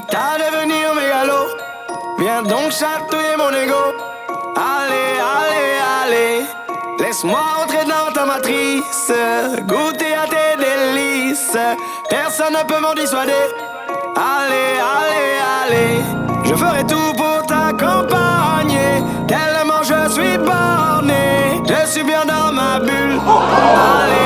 qu'à devenir mégalo. Viens donc chatouiller mon ego. Allez, allez, allez. Laisse-moi entrer dans ta matrice, goûter à tes délices. Personne ne peut m'en dissuader. Allez, allez, allez. Je ferai tout pour t'accompagner. Tellement je suis borné, je suis bien dans ma bulle. Allez.